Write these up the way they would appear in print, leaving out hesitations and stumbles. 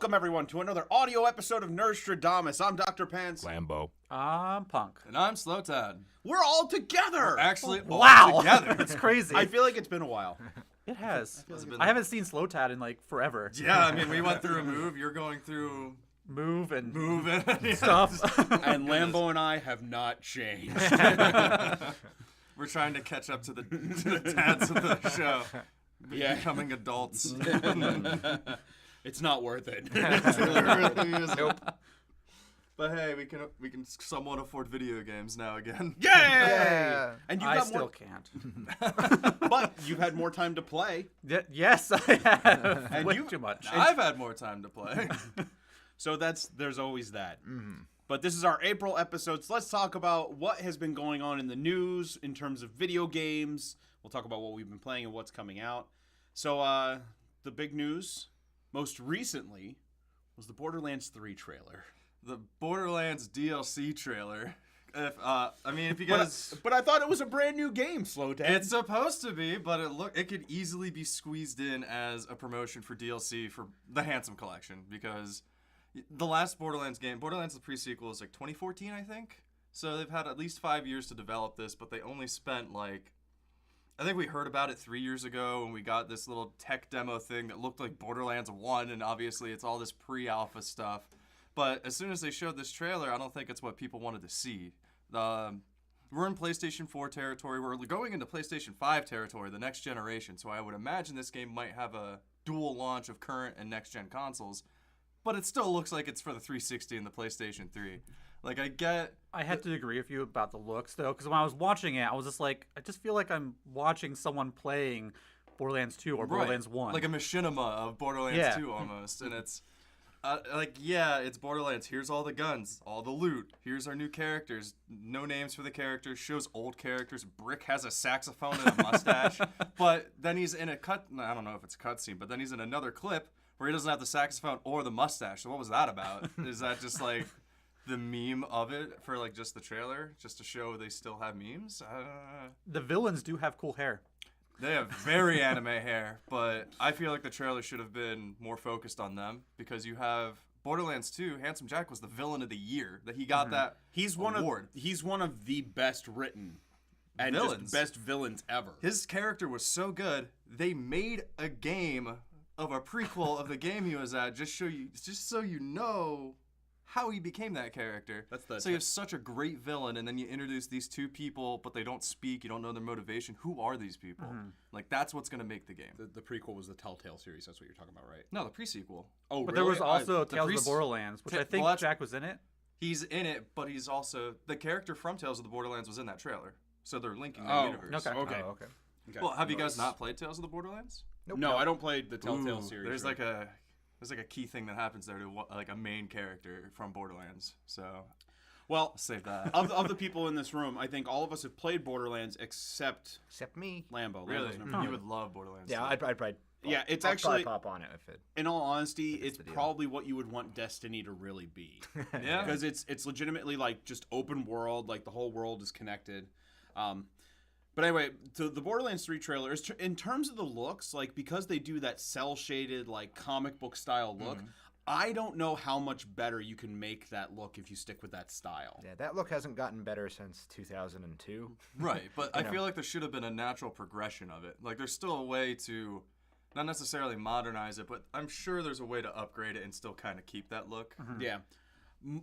Welcome, everyone, to another audio episode of Nerdstrodamus. I'm Dr. Pants. Lambo. I'm Punk. And I'm Slowtad. We're all together. Actually, Wow. all together. That's crazy. I feel like it's been a while. It has. It's been- I haven't seen Slowtad in like forever. Yeah, I mean, we went through a move. You're going through Move and yeah. stuff. And Lambo and I have not changed. We're trying to catch up to the dads of the show. Yeah. Becoming adults. It's not worth it. It really is. Nope. But hey, we can somewhat afford video games now again. Yay! Yeah. And you've I got still more, can't. but you've had more time to play. Yes, I have. And Way you- too much. I've had more time to play. So there's always that. But this is our April episode, so let's talk about what has been going on in the news in terms of video games. We'll talk about what we've been playing and what's coming out. So the big news, most recently, was the Borderlands 3 trailer. The Borderlands DLC trailer. If you guys, But I thought it was a brand new game, Slowtad. it's supposed to be, but it could easily be squeezed in as a promotion for DLC for the Handsome Collection, because the last Borderlands game, Borderlands the pre-sequel, is like 2014, I think. So they've had at least 5 years to develop this, but they only spent I think we heard about it 3 years ago, and we got this little tech demo thing that looked like Borderlands 1, and obviously it's all this pre-alpha stuff. But as soon as they showed this trailer, I don't think it's what people wanted to see. We're in PlayStation 4 territory. We're going into PlayStation 5 territory, the next generation. So I would imagine this game might have a dual launch of current and next-gen consoles. But it still looks like it's for the 360 and the PlayStation 3. I had to agree with you about the looks, though, because when I was watching it, I was just like, I just feel like I'm watching someone playing Borderlands 2 or Borderlands 1. Like a machinima of Borderlands Yeah. 2 almost. And it's, it's Borderlands. Here's all the guns, all the loot. Here's our new characters. No names for the characters. Shows old characters. Brick has a saxophone and a mustache. But then he's in I don't know if it's a cutscene, but then he's in another clip where he doesn't have the saxophone or the mustache. So what was that about? Is that just like the meme of it for just the trailer, just to show they still have memes? The villains do have cool hair. They have very anime hair, but I feel like the trailer should have been more focused on them, because you have Borderlands 2. Handsome Jack was the villain of the year. That he got that award. He's one of the best written and Villains. just best villains ever. His character was so good, they made a game of a prequel of the game he was at, just so you know how he became that character. So you have such a great villain, and then you introduce these two people, but they don't speak. You don't know their motivation. Who are these people? That's what's gonna make the game. The prequel was the Telltale series. That's what you're talking about, right? No, the pre-sequel. Oh, But really? there was also the Tales of priest- the Borderlands, which I think well, Jack was in it. He's in it, but he's also the character from Tales of the Borderlands was in that trailer. So they're linking their Oh, universe. Okay. Okay. Oh, okay. Okay. Well, have you guys not played Tales of the Borderlands? No, I don't play the Telltale Ooh, series. There's right? there's a key thing that happens there to a main character from Borderlands. So Well, I'll save that. of the people in this room, I think all of us have played Borderlands except Except me. Lambo. Really, Lambo's number you one. would love Borderlands. Yeah, I'd probably. Yeah, it's I'll actually- probably pop on it if it. In all honesty, it's the deal. probably what you would want Destiny to really be. Yeah. Because it's legitimately just open world, the whole world is connected. But anyway, the Borderlands 3 trailer is in terms of the looks, because they do that cell shaded comic book style look. I don't know how much better you can make that look if you stick with that style. Yeah, that look hasn't gotten better since 2002. Right, but I know. feel like there should have been a natural progression of it. There's still a way to not necessarily modernize it, but I'm sure there's a way to upgrade it and still kind of keep that look. Yeah.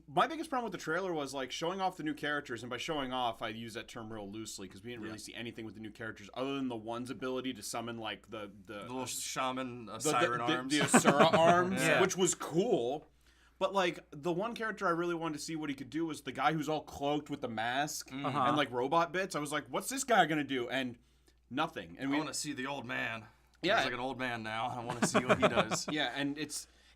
My biggest problem with the trailer was showing off the new characters, and by showing off, I use that term real loosely because we didn't really see anything with the new characters other than the one's ability to summon the little shaman siren arms. the Asura arms, Yeah. which was cool. But the one character I really wanted to see what he could do was the guy who's all cloaked with the mask and robot bits. I was like, what's this guy gonna do? And nothing. And I we want to see the old man. Yeah. He's like an old man now. I want to see what he does. yeah, and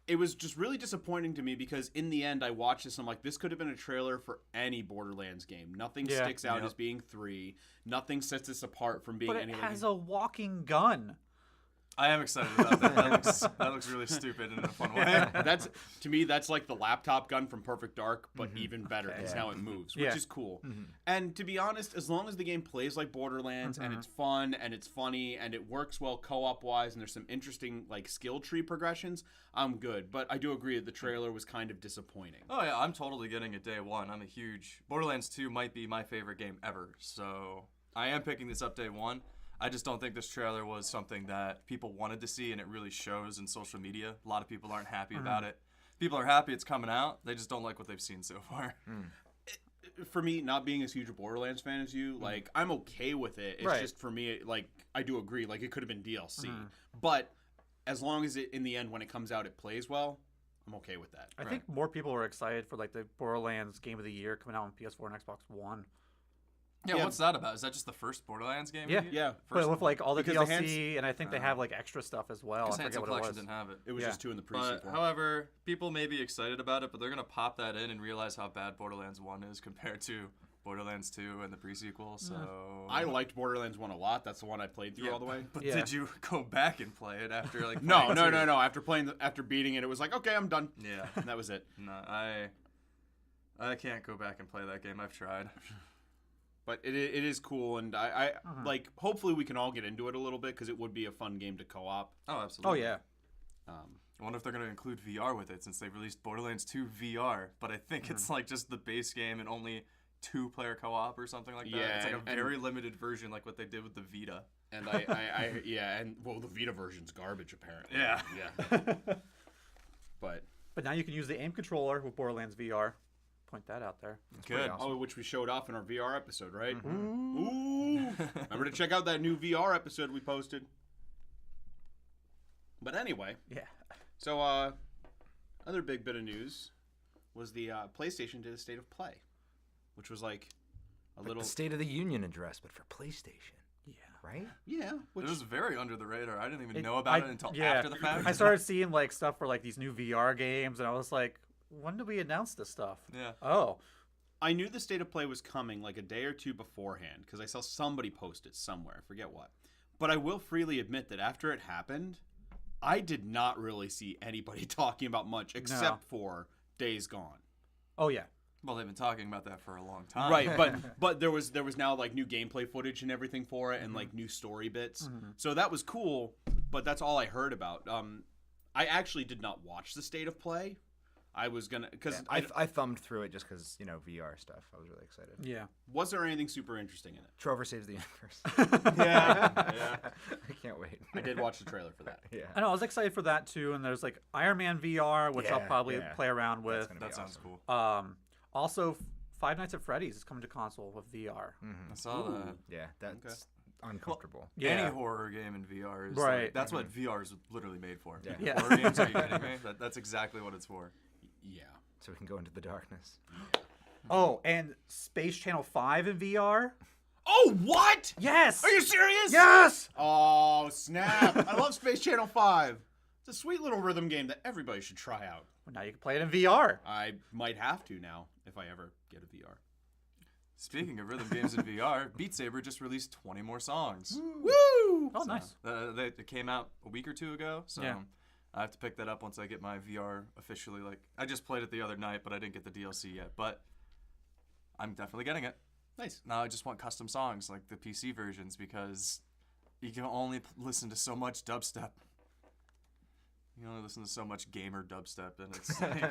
it was just really disappointing to me because in the end I watched this and I'm like, this could have been a trailer for any Borderlands game. Nothing sticks out as being 3. Nothing sets this apart from being But it any. has a walking gun. I am excited about that. That looks really stupid in a fun way. That's to me, that's like the laptop gun from Perfect Dark, but even better because Yeah. how it moves, Yeah. which is cool. And to be honest, as long as the game plays like Borderlands and it's fun and it's funny and it works well co-op wise and there's some interesting like skill tree progressions, I'm good. But I do agree that the trailer was kind of disappointing. Oh yeah, I'm totally getting it day one. I'm a huge Borderlands 2 might be my favorite game ever, so I am picking this up day one. I just don't think this trailer was something that people wanted to see, and it really shows in social media. A lot of people aren't happy about it. People are happy it's coming out. They just don't like what they've seen so far. For me, not being as huge a Borderlands fan as you, like I'm okay with it. It's Right. just for me, like I do agree, like it could have been DLC, but as long as it in the end when it comes out it plays well, I'm okay with that. I think more people are excited for like the Borderlands Game of the Year coming out on PS4 and Xbox One. Yeah, Yeah. what's that about? Is that just the first Borderlands game? Yeah. Yeah, But with like all the Because the DLC, and I think they have like extra stuff as well. I Because forget Handsome what it Collection was. didn't have it. it was Yeah. just 2 in the But, pre-sequel. however, people may be excited about it, but they're going to pop that in and realize how bad Borderlands 1 is compared to Borderlands 2 and the pre-sequel, so... I liked Borderlands 1 a lot. That's the one I played through all the way. But Yeah. did you go back and play it after, like, No. playing two? After beating it, it was like, okay, I'm done. Yeah. And that was it. No, I can't go back and play that game. I've tried. But it is cool, and I like. Hopefully, we can all get into it a little bit because it would be a fun game to co-op. Oh, Oh absolutely. yeah. I wonder if they're going to include VR with it since they've released Borderlands 2 VR, but I think it's like just the base game and only 2-player co-op or something like that. Yeah, It's like and- a very limited version like what they did with the Vita. And and well, the Vita version's garbage apparently. Yeah. Yeah. But But now you can use the aim controller with Borderlands VR. Point that out there. Good. awesome. which we showed off in our VR episode, right? Ooh. Remember to check out that new VR episode we posted. But anyway, Yeah. so other big bit of news was the PlayStation did a state of play, which was like a Like little the State of the Union address, but for PlayStation, Yeah. right? yeah, which It was very under the radar. I didn't even It- know about I- it until yeah. after the fact. I started seeing like stuff for like these new VR games, and I was like, when did we announce this stuff? Yeah. Oh. I knew the state of play was coming like a day or two beforehand because I saw somebody post it somewhere, I forget what. But I will freely admit that after it happened, I did not really see anybody talking about much except for Days Gone. Oh yeah. Well, they've been talking about that for a long time. Right, but there was now like new gameplay footage and everything for it and like new story bits. So that was cool, but that's all I heard about. I actually did not watch the state of play. I was gonna because I thumbed through it just because VR stuff. I was really excited. Yeah. was there anything super interesting in it? Trover saves the universe. Yeah. I can't wait. I did watch the trailer for that. Yeah. I know, I was excited for that too, and there's like Iron Man VR, which I'll Yeah, probably yeah. play around with. That's gonna be That sounds awesome. cool. Also, Five Nights at Freddy's is coming to console with VR. I saw that. Yeah, that's uncomfortable. Yeah. Any horror game in VR is Right. like, that's what VR is literally made for. Yeah. Yeah. Horror games, are you kidding me? That's exactly what it's for. Yeah. So we can go into the darkness. Oh, and Space Channel 5 in VR? Oh, what? Yes! Are you serious? Yes! Oh, snap. I love Space Channel 5. It's a sweet little rhythm game that everybody should try out. Well, now you can play it in VR. I might have to now if I ever get a VR. Speaking of rhythm games in VR, Beat Saber just released 20 more songs. Woo! Oh, nice. It came out a week or two ago, so Yeah. I have to pick that up once I get my VR officially. Like, I just played it the other night, but I didn't get the DLC yet. But I'm definitely getting it. Nice. Now I just want custom songs like the PC versions because you can only listen to so much dubstep. You can only listen to so much gamer dubstep, and it's like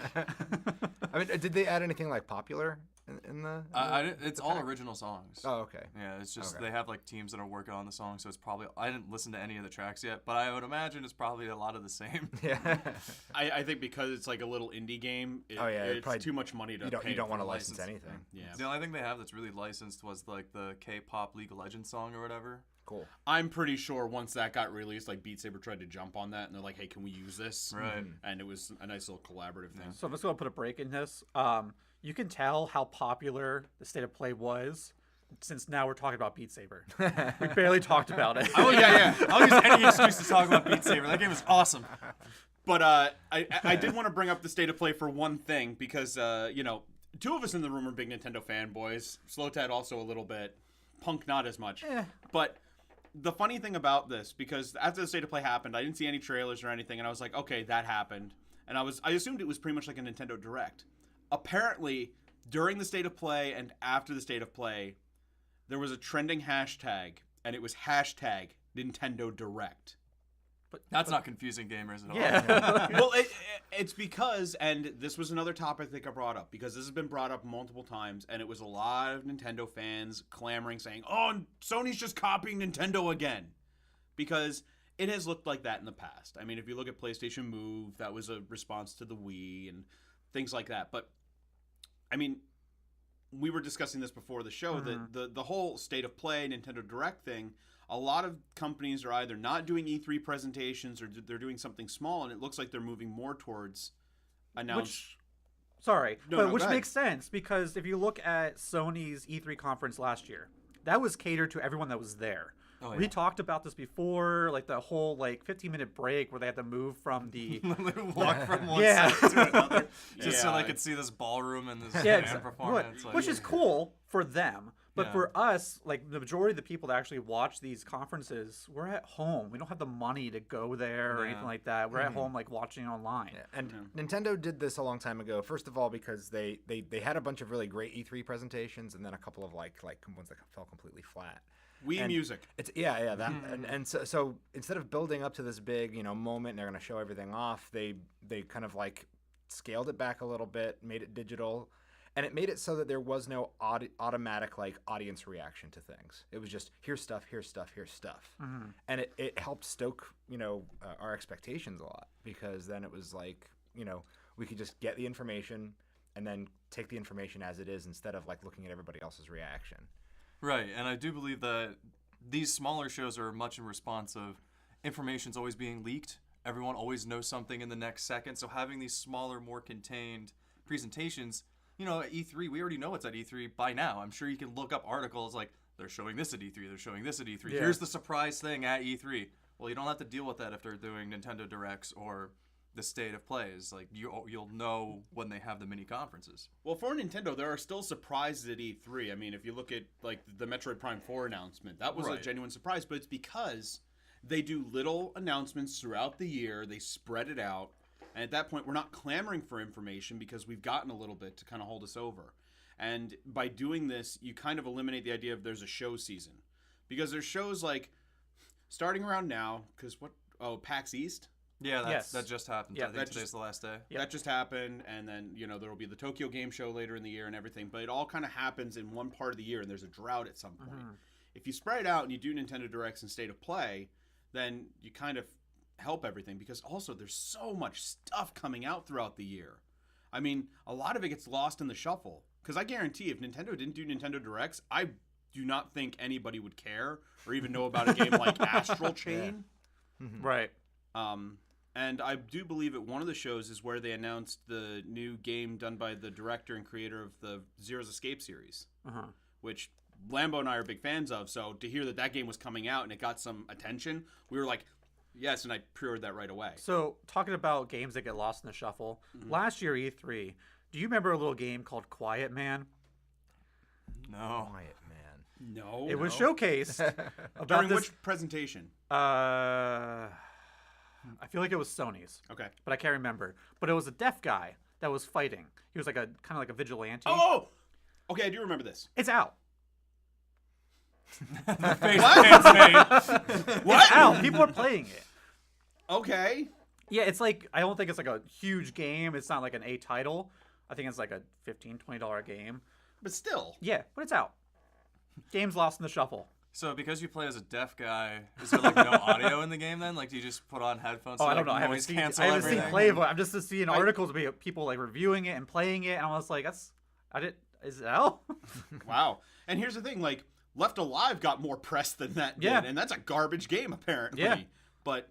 I mean, did they add anything like popular in the? it's all original songs. Oh, okay. Yeah, it's just Okay. they have like teams that are working on the song, so it's probably I didn't listen to any of the tracks yet, but I would imagine it's probably a lot of the same. Yeah. I think because it's like a little indie game, Oh, yeah, it it's probably- too much money to you pay. don't want to for. license license. anything. Yeah. The only thing they have that's really licensed was like the K-pop League of Legends song or whatever. Cool. I'm pretty sure once that got released, like Beat Saber tried to jump on that, and they're like, "Hey, can we use this?" Right. And it was a nice little collaborative thing. So I'm just going to put a break in this. You can tell how popular the State of Play was since now we're talking about Beat Saber. We barely talked about it. Oh yeah. I'll use any excuse to talk about Beat Saber. That game is awesome. But I did want to bring up the state of play for one thing because two of us in the room are big Nintendo fanboys. Slowtad also a little bit. Punk not as much. But the funny thing about this, because after the State of Play happened, I didn't see any trailers or anything, and I was like, okay, that happened. And I assumed it was pretty much like a Nintendo Direct. Apparently, during the State of Play and after the State of Play, there was a trending hashtag, and it was hashtag Nintendo Direct. That's not confusing gamers at all. Yeah. Well, it's because, and this was another topic I think I brought up, because this has been brought up multiple times, and it was a lot of Nintendo fans clamoring, saying, oh, Sony's just copying Nintendo again. Because it has looked like that in the past. I mean, if you look at PlayStation Move, that was a response to the Wii and things like that. But, I mean, we were discussing this before the show, that the whole State of Play, Nintendo Direct thing, a lot of companies are either not doing E3 presentations or they're doing something small, and it looks like they're moving more towards which makes sense, because if you look at Sony's E3 conference last year, that was catered to everyone that was there. Oh, We talked about this before, like the whole 15-minute break where they had to move from the walk from one Yeah. side to another just so Yeah. they could see this ballroom and this Yeah, band exactly. performance. Like, Which is cool for them. But Yeah. for us, like the majority of the people that actually watch these conferences, we're at home. We don't have the money to go there or Yeah. anything like that. We're at home, like watching online. Yeah, and Nintendo did this a long time ago. First of all, because they had a bunch of really great E3 presentations, and then a couple of like ones that fell completely flat. Wii Music. It's that and so instead of building up to this big moment, and they're going to show everything off, they kind of like scaled it back a little bit, made it digital. And it made it so that there was no automatic audience reaction to things. It was just here's stuff, here's stuff, here's stuff, and it helped stoke our expectations a lot, because then it was like we could just get the information and then take the information as it is, instead of looking at everybody else's reaction. Right, and I do believe that these smaller shows are much in response of information's always being leaked. Everyone always knows something in the next second, so having these smaller, more contained presentations. At E3, we already know what's at E3 by now. I'm sure you can look up articles like, they're showing this at E3, they're showing this at E3. Yeah. Here's the surprise thing at E3. Well, you don't have to deal with that if they're doing Nintendo Directs or the State of Plays. You'll know when they have the mini conferences. Well, for Nintendo, there are still surprises at E3. I mean, if you look at the Metroid Prime 4 announcement, that was a Right. genuine surprise, but it's because they do little announcements throughout the year. They spread it out. And at that point, we're not clamoring for information because we've gotten a little bit to kind of hold us over. And by doing this, you kind of eliminate the idea of there's a show season. Because there's shows starting around now, PAX East? Yeah, Yes. that just happened. Yeah, I think that today's just- the last day. Yep. That just happened, and then, there will be the Tokyo Game Show later in the year and everything, but it all kind of happens in one part of the year, and there's a drought at some point. If you spread it out and you do Nintendo Directs and State of Play, then you kind of help everything, because also there's so much stuff coming out throughout the year. I mean, a lot of it gets lost in the shuffle, because I guarantee if Nintendo didn't do Nintendo Directs, I do not think anybody would care or even know about a game like Astral Chain. Right. And I do believe at one of the shows is where they announced the new game done by the director and creator of the Zero's Escape series, which Lambo and I are big fans of. So to hear that game was coming out and it got some attention, we were like, yes, and I pre-ordered that right away. So, talking about games that get lost in the shuffle, last year E3, do you remember a little game called Quiet Man? No. Quiet Man. No. It was showcased about During this. which presentation? I feel like it was Sony's, Okay. but I can't remember. But it was a deaf guy that was fighting. He was kind of like a vigilante. Oh! Okay, I do remember this. It's out. What? It's out. People are playing it. Okay. Yeah, it's I don't think it's a huge game. It's not like an A title. I think it's like a $15, $20 game. But still. Yeah, but it's out. Game's lost in the shuffle. So because you play as a deaf guy, is there no audio in the do you just put on headphones? Oh, to, I don't know. I haven't noise seen cancel seen everything? play of it. I'm just seeing articles of people reviewing it and playing it, and I was like, is it out? Wow. And here's the thing, Left Alive got more press than that did, Yeah. and that's a garbage game apparently. Yeah. But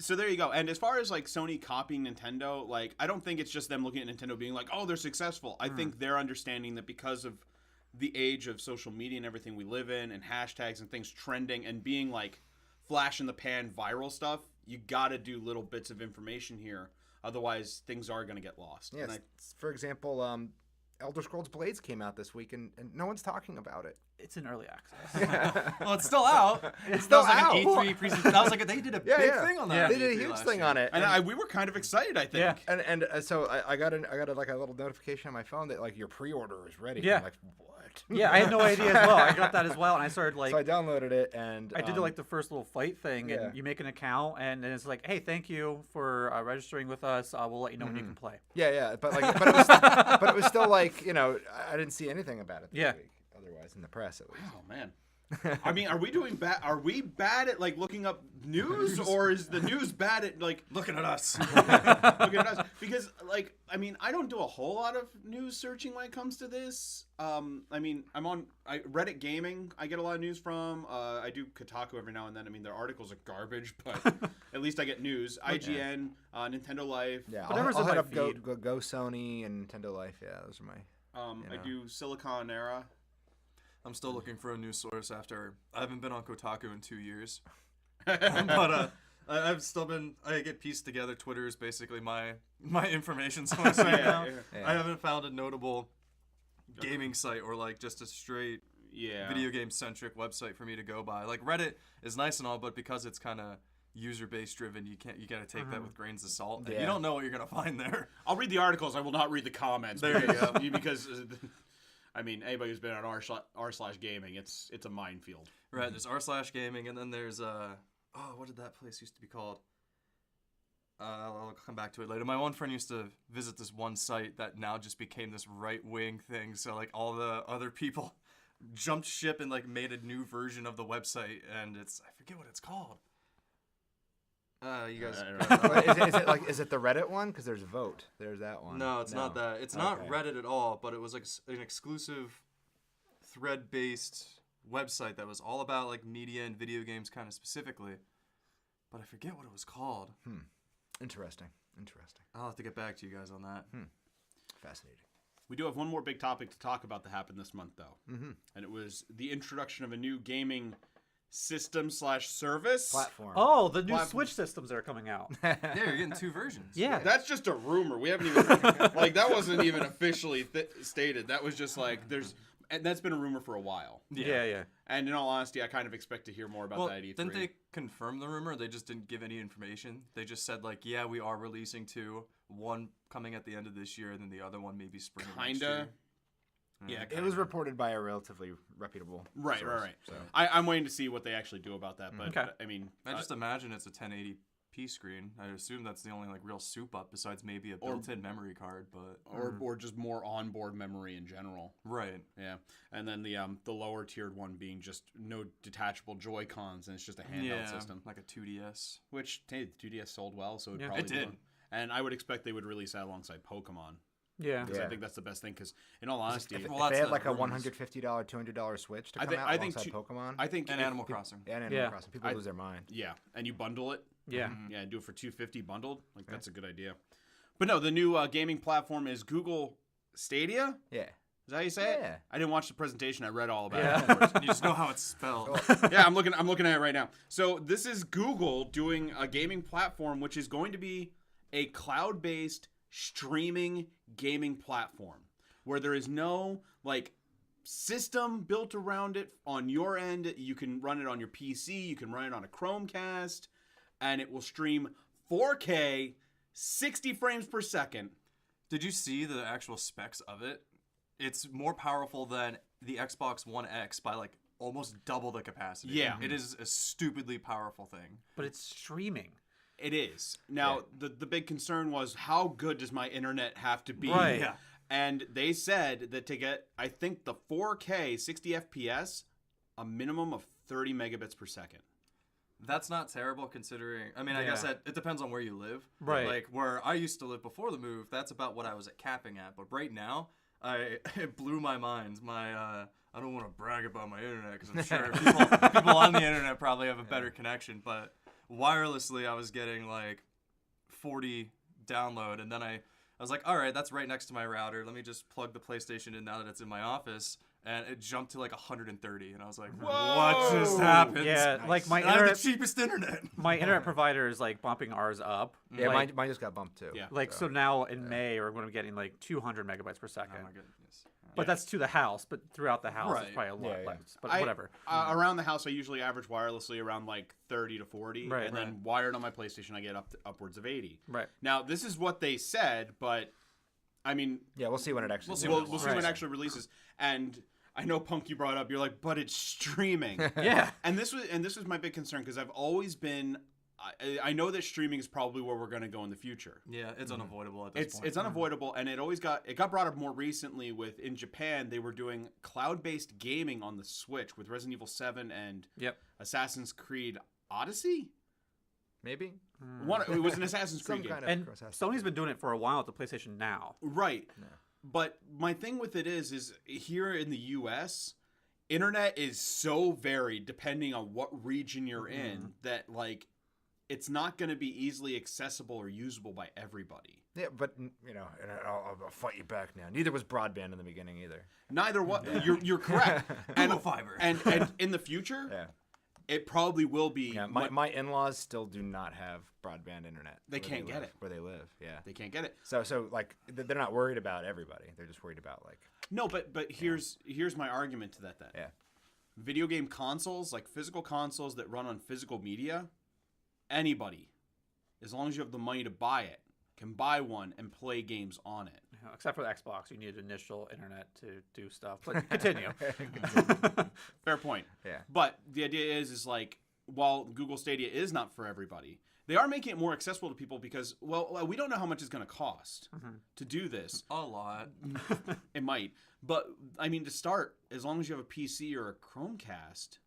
so there you go. And as far as Sony copying Nintendo, I don't think it's just them looking at Nintendo being like, "Oh, they're successful." I think they're understanding that because of the age of social media and everything we live in, and hashtags and things trending and being flash in the pan viral stuff, you got to do little bits of information here. Otherwise, things are going to get lost. Yes. And For example, Elder Scrolls Blades came out this week, and no one's talking about it. It's in early access. Well, it's still out. It's still that out. was like an E3 presentation. That was like they did a big thing on that. Yeah. They did a E3 huge last thing year. on it. And we were kind of excited, I think. Yeah. And so I got like a little notification on my phone that like your pre-order is ready. Yeah. I'm like, what? Yeah, I had no idea as well. I got that as well, and I started like. So I downloaded it and I did like the first little fight thing, and you make an account, and then it's like, hey, thank you for registering with us. We'll let you know when you can play. yeah, but it was still like I didn't see anything about it this week. Otherwise, in the press at least. Oh man. I mean, are we doing bad? Are we bad at like looking up news, or is the news bad at like Looking at us. looking at us? Because like, I mean, I don't do a whole lot of news searching when it comes to this. I mean, I'm on Reddit Gaming. I get a lot of news from. I do Kotaku every now and then. I mean, their articles are garbage, but at least I get news. IGN, Nintendo Life. Yeah, Whatever's I'll in head my up feed. Go Sony and Nintendo Life. Yeah, those are my. I do Silicon Era. I'm still looking for a news source after I haven't been on Kotaku in 2 years. But I've still been. I get pieced together. Twitter is basically my information source right now. Yeah. I haven't found a notable gaming site or like just a straight video game centric website for me to go by. Like Reddit is nice and all, but because it's kind of user based driven, you gotta take that with grains of salt. And Yeah. you don't know what you're gonna find there. I'll read the articles. I will not read the comments. There you go. Because I mean, anybody who's been on r/gaming, it's a minefield. Right, there's r/gaming, and then there's what did that place used to be called? I'll come back to it later. My one friend used to visit this one site that now just became this right-wing thing. So like all the other people jumped ship and like made a new version of the website, and I forget what it's called. You guys. Is it the Reddit one? Because there's Vote. There's that one. No, it's not that. It's not Okay. Reddit at all, but it was like an exclusive thread-based website that was all about like media and video games kind of specifically. But I forget what it was called. Interesting. I'll have to get back to you guys on that. Fascinating. We do have one more big topic to talk about that happened this month, though. And it was the introduction of a new gaming system/service. Platform. Oh, the new Platform. Switch systems that are coming out. Yeah, you're getting 2 versions. Yeah. That's just a rumor. We haven't even like that wasn't even officially stated. That was just like and that's been a rumor for a while. Yeah. And in all honesty, I kind of expect to hear more about that at E3. Didn't they confirm the rumor? They just didn't give any information. They just said like, yeah, we are releasing 2. One coming at the end of this year, and then the other one maybe spring of next year. Yeah, It was reported by a relatively reputable Right. source, so. I'm waiting to see what they actually do about that. But Okay. I mean, I just imagine it's a 1080p screen. I assume that's the only like real soup up besides maybe a built-in memory card, but or just more onboard memory in general. right. Yeah, and then the lower tiered one being just no detachable Joy Cons, and it's just a handheld Yeah, system. like a 2DS. Which hey, the 2DS sold well, so Yeah. probably It did. do. And I would expect they would release that alongside Pokemon. Yeah. Because Yeah. I think that's the best thing. Because in all honesty, If Well, they that's had the like a rumors. $150, $200 Switch to I come think- out I think alongside two- Pokemon I think And if- Animal Crossing. and Animal Yeah. Crossing, people lose their mind. yeah, and you bundle it. Yeah. Yeah, and do it for $250 bundled. Like that's a good idea. But no, the new gaming platform is Google Stadia. Yeah. Is that how you say Yeah. it? I didn't watch the presentation. I read all about Yeah. it. You just know how it's spelled. Yeah, I'm looking at it right now. So this is Google doing a gaming platform, which is going to be a cloud-based streaming gaming platform where there is no like system built around it on your end. You can run it on your PC, you can run it on a Chromecast, and it will stream 4K, 60 frames per second. Did you see the actual specs of it? It's more powerful than the Xbox One X by like almost double the capacity. Yeah. It is a stupidly powerful thing. But it's streaming. It is. Now, the big concern was how good does my internet have to be? Right. Yeah. And they said that to get, I think, the 4K 60 FPS, a minimum of 30 megabits per second. That's not terrible considering. I mean, I guess that it depends on where you live. Right. Like where I used to live before the move, that's about what I was at capping at. But right now, it blew my mind. I don't want to brag about my internet because I'm sure people on the internet probably have a better connection. But wirelessly, I was getting like 40 download, and then I was like, all right, that's right next to my router. Let me just plug the PlayStation in now that it's in my office. and it jumped to like 130, and I was like, Whoa! what just happened? Yeah, like my And I have internet, the cheapest internet. my internet provider is like bumping ours up. Yeah, like, mine just got bumped too. Yeah. like so now in May we're going to be getting like 200 megabytes per second. Oh my goodness. But that's to the house. But throughout the house, Right. it's probably a lot Yeah, yeah. less. But I- whatever. Around the house, I usually average wirelessly around like 30 to 40, Right. and then wired on my PlayStation, I get upwards of 80. Right. Now, this is what they said, but I mean, Yeah, we'll see when it actually. We'll see we'll, what it we'll see Right. when it actually releases. And I know Punk, you brought up, you're like, but it's streaming. Yeah. And this was my big concern because I've always been. I know that streaming is probably where we're going to go in the future. Yeah, it's unavoidable at this point. It's unavoidable, and it got brought up more recently with in Japan. They were doing cloud-based gaming on the Switch with Resident Evil 7 and Yep. Assassin's Creed Odyssey. Maybe. It was an Assassin's Some Creed game, kind of And cross-asset. Sony's been doing it for a while with the PlayStation Now. right? But my thing with it is here in the U.S., internet is so varied depending on what region you're in that like. It's not going to be easily accessible or usable by everybody. Yeah, but you know, and I'll fight you back now. Neither was broadband in the beginning either. Neither what you're correct. And Google Fiber. and in the future, Yeah. it probably will be. Yeah, my in-laws still do not have broadband internet. They where can't get live- it. where they live. Yeah. They can't get it. So like they're not worried about everybody. They're just worried about like. No, but here's my argument to that then. Yeah. Video game consoles, like physical consoles that run on physical media, anybody, as long as you have the money to buy it, can buy one and play games on it. Except for the Xbox, you need initial internet to do stuff. But continue. Fair point. Yeah. But the idea is like, while Google Stadia is not for everybody, they are making it more accessible to people because, well, we don't know how much it's going to cost to do this. A lot. It might. But, I mean, to start, as long as you have a PC or a Chromecast.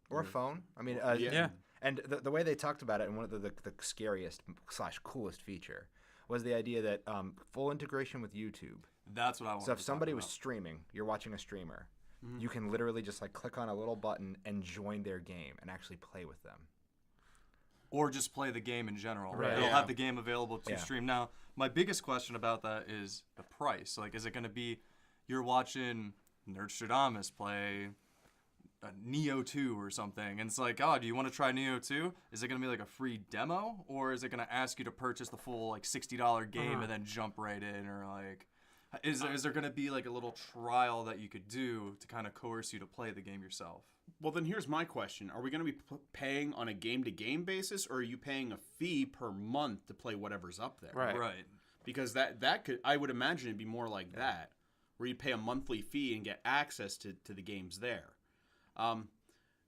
Or a phone. I mean, Yeah. And the way they talked about it, and one of the scariest / coolest feature was the idea that full integration with YouTube. That's what I want. So if somebody was streaming, you're watching a streamer, you can literally just like click on a little button and join their game and actually play with them. Or just play the game in general. Right. They'll Yeah. have the game available to Yeah. stream. Now, my biggest question about that is the price. Like, is it going to be you're watching Nerdstrodamus play Neo 2 or something, and it's like, oh, do you want to try Neo 2? Is it going to be like a free demo, or is it going to ask you to purchase the full like $60 game and then jump right in, or like, is there going to be like a little trial that you could do to kind of coerce you to play the game yourself? Well, then here's my question. Are we going to be paying on a game-to-game basis, or are you paying a fee per month to play whatever's up there? Right. Right. Because that could, I would imagine it'd be more like that, where you pay a monthly fee and get access to the games there.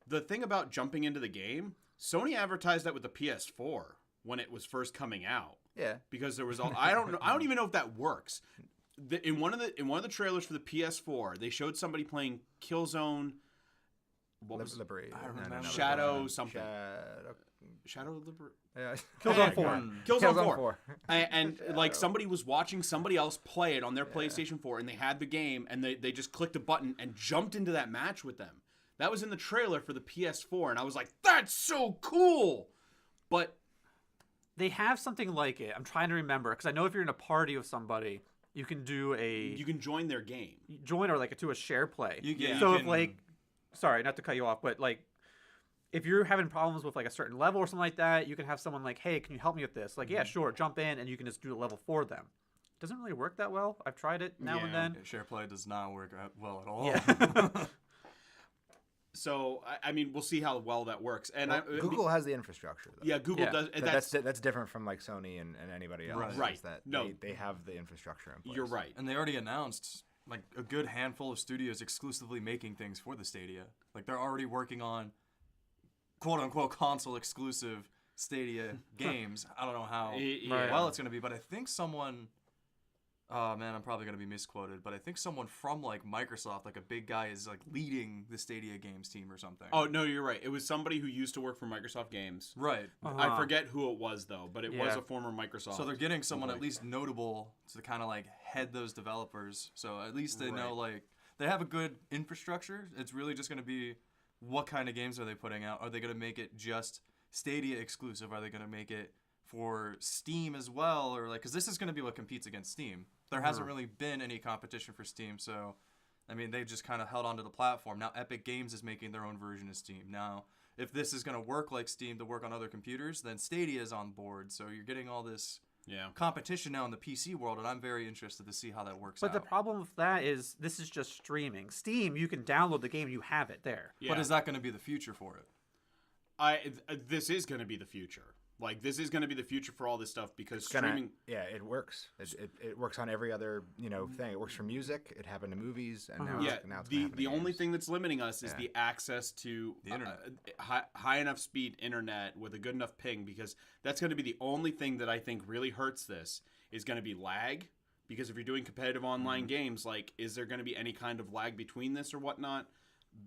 The thing about jumping into the game, Sony advertised that with the PS4 when it was first coming out. Yeah. Because there was all I don't know, I don't even know if that works. In one of the trailers for the PS4, they showed somebody playing Killzone. What was Liberate. I remember Shadow something? Shadow. Shadow Liber. Yeah. Killzone 4. Killzone Killzone 4. 4. And like somebody was watching somebody else play it on their PlayStation 4, and they had the game, and they just clicked a button and jumped into that match with them. That was in the trailer for the PS4, and I was like, that's so cool! But They have something like it. I'm trying to remember because I know if you're in a party with somebody, you can do you can join their game. join or like do a share play. You So if can- like, sorry, not to cut you off, but like, if you're having problems with like a certain level or something like that, you can have someone like, hey, can you help me with this? Like, yeah, sure, jump in, and you can just do the level for them. Doesn't really work that well. I've tried it now and Yeah. then. Share play does not work well at all. Yeah. So, I mean, we'll see how well that works. And Well, Google has the infrastructure, though. yeah, Google Yeah. does. That's different from like Sony and anybody else. Right. is That No. they have the infrastructure in place. You're right. And they already announced like a good handful of studios exclusively making things for the Stadia. Like they're already working on quote unquote console exclusive Stadia games. I don't know how Yeah. well it's going to be, but I think someone oh man, I'm probably going to be misquoted, but I think someone from like Microsoft, like a big guy is like leading the Stadia games team or something. Oh no, you're right. It was somebody who used to work for Microsoft Games. Right. I forget who it was though, but it was Yeah. a former Microsoft. So they're getting someone at employee. least notable to kind of like head those developers. So at least they know Right. like they have a good infrastructure. It's really just going to be what kind of games are they putting out? Are they going to make it just Stadia exclusive? Are they going to make it for Steam as well? Or like, because this is going to be what competes against Steam. There hasn't really been any competition for Steam, so I mean, they just kind of held onto the platform. Now Epic Games is making their own version of Steam. Now, if this is going to work like Steam to work on other computers, then Stadia is on board. So you're getting all this competition now in the PC world, and I'm very interested to see how that works out. But the problem with that is this is just streaming. Steam, you can download the game, you have it there. Yeah. But is that going to be the future for it? This is going to be the future. Like, this is going to be the future for all this stuff because streaming. Yeah, it works. It works on every other thing. It works for music. It happened to movies, and now it's the only thing that's limiting us is the access to the internet, high enough speed internet with a good enough ping, because that's going to be the only thing that I think really hurts this is going to be lag. Because if you're doing competitive online games, like, is there going to be any kind of lag between this or whatnot,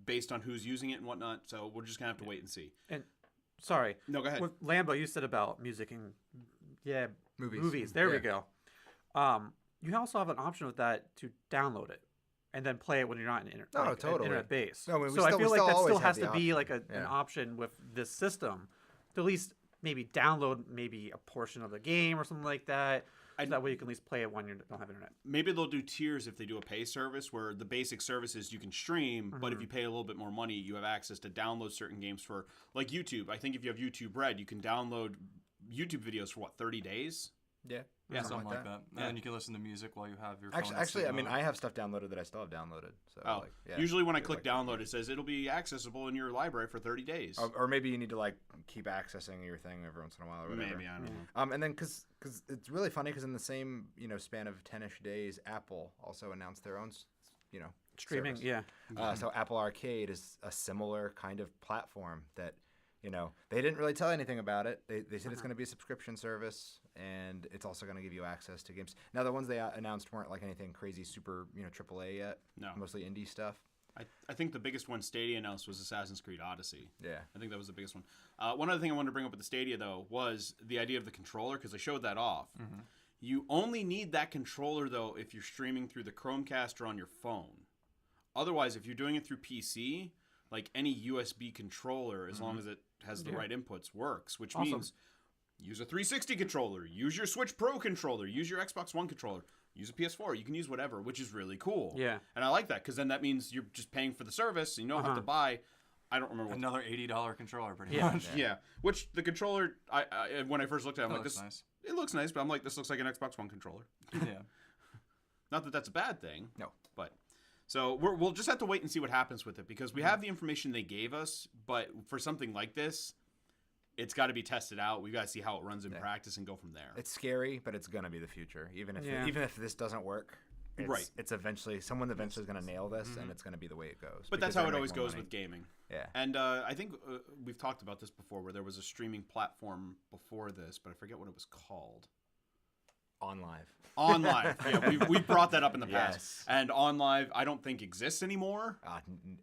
based on who's using it and whatnot? So we're just gonna have to wait and see. And sorry, no, go ahead. With Lambo, you said about music and movies. There we go. You also have an option with that to download it and then play it when you're not in internet base. No, so I feel like that still has to be like an option with this system to at least maybe download maybe a portion of the game or something like that. So that way you can at least play it when you don't have internet. Maybe they'll do tiers if they do a pay service, where the basic service is you can stream, but if you pay a little bit more money, you have access to download certain games for, like YouTube. I think if you have YouTube Red, you can download YouTube videos for 30 days? Yeah, something like that. And then you can listen to music while you have your phone. Actually, I mean, I have stuff downloaded that I still have downloaded. So, usually when I click download, it says it'll be accessible in your library for 30 days. Or maybe you need to like keep accessing your thing every once in a while or whatever. Maybe, I don't know. And then because it's really funny because in the same span of 10-ish days, Apple also announced their own streaming. Service. So Apple Arcade is a similar kind of platform that. They didn't really tell anything about it. They said it's going to be a subscription service, and it's also going to give you access to games. Now, the ones they announced weren't like anything crazy, super, AAA yet. No. Mostly indie stuff. I think the biggest one Stadia announced was Assassin's Creed Odyssey. Yeah. I think that was the biggest one. One other thing I wanted to bring up with the Stadia, though, was the idea of the controller, because they showed that off. You only need that controller, though, if you're streaming through the Chromecast or on your phone. Otherwise, if you're doing it through PC, like any USB controller, as long as it has the right inputs, works, which means use a 360 controller, use your Switch Pro controller, use your Xbox One controller, use a PS4. You can use whatever, which is really cool. Yeah. And I like that, because then that means you're just paying for the service, and you don't have to buy, I don't remember. Another $80 controller, pretty much. Yeah. Which the controller, I when I first looked at it, I'm like, nice. It looks nice, but I'm like, this looks like an Xbox One controller. Yeah. Not that that's a bad thing. No. But... So we'll just have to wait and see what happens with it, because we have the information they gave us, but for something like this, it's got to be tested out. We've got to see how it runs in practice and go from there. It's scary, but it's going to be the future. Even if this doesn't work, it's eventually someone eventually is going to nail this, and it's going to be the way it goes. But that's how it always goes with gaming. Yeah. And I think we've talked about this before, where there was a streaming platform before this, but I forget what it was called. OnLive. Yeah, we brought that up in the past. Yes. And OnLive, I don't think exists anymore.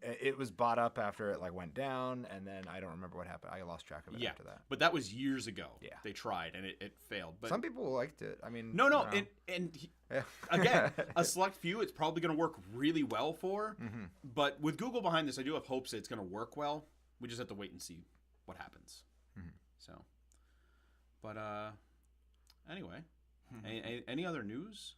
It was bought up after it went down, and then I don't remember what happened. I lost track of it after that. But that was years ago. Yeah. They tried, and it failed. But some people liked it. I mean, no. Again, a select few, it's probably going to work really well for. But with Google behind this, I do have hopes that it's going to work well. We just have to wait and see what happens. So, but anyway. Any other news?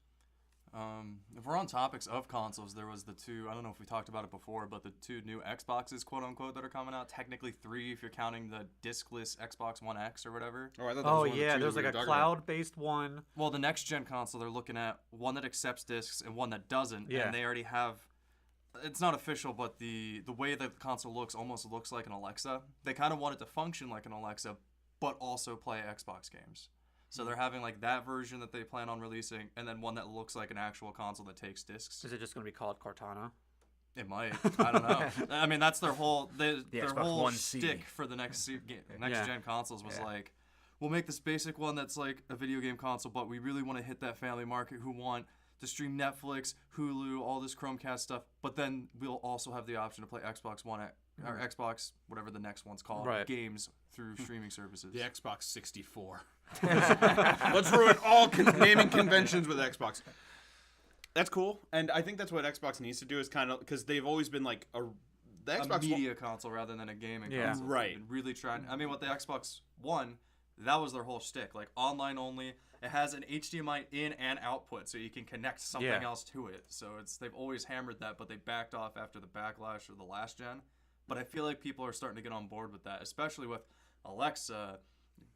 If we're on topics of consoles, there was the two, I don't know if we talked about it before, but the two new Xboxes, quote unquote, that are coming out. Technically 3 if you're counting the discless Xbox One X or whatever. I thought that was one of the two there's that like we were a talking about. cloud-based one. Well, the next gen console, they're looking at one that accepts discs and one that doesn't. Yeah. And they already have, it's not official, but the way that the console almost looks like an Alexa. They kind of want it to function like an Alexa, but also play Xbox games. So they're having like that version that they plan on releasing, and then one that looks like an actual console that takes discs. Is it just going to be called Cortana? It might. I don't know. I mean, that's their whole their Xbox whole One C. shtick for the next gen consoles was like, we'll make this basic one that's like a video game console, but we really want to hit that family market who want to stream Netflix, Hulu, all this Chromecast stuff. But then we'll also have the option to play Xbox One or Xbox, whatever the next one's called, games through streaming services. The Xbox 64. Let's ruin all naming conventions with Xbox. That's cool, and I think that's what Xbox needs to do, is kind of, because they've always been like the Xbox media console rather than a gaming console. Right. And really trying. I mean, with the Xbox One, that was their whole shtick. Like, online only. It has an HDMI in and output, so you can connect something else to it. So they've always hammered that, but they backed off after the backlash of the last gen. But I feel like people are starting to get on board with that, especially with Alexa,